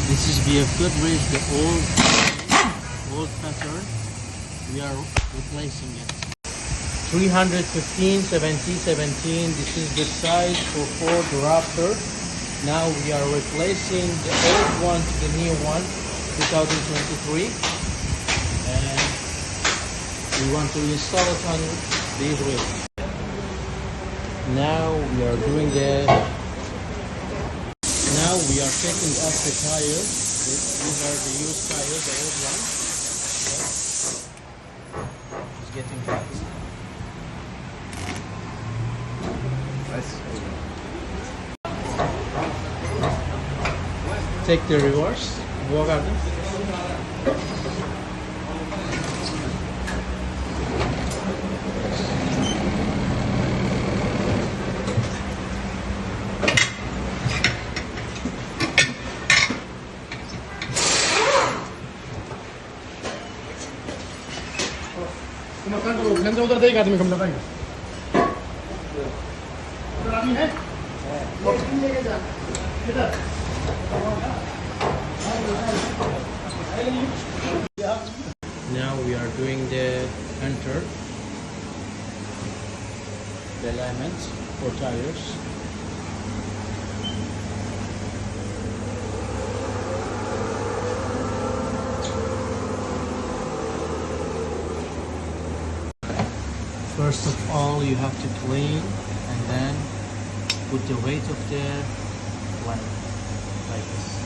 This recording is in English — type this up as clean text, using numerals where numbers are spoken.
This is we have Goodrich, the old pattern. We are replacing it. 315 70 17. This is the size for Ford Raptor. Now we are replacing the old one to the new one, 2023, and we want to install it on these wheels. Now we are doing the. Now we are taking off the tires. These are the used tires, the old one. It's getting hot. Take the reverse. Walk out. उधर देगा आदमी कम लगाएंगे उधर आदमी है लेके जा इधर Now we are doing the enter the alignment for tires. First of all, you have to clean and then put the weight of the one like this.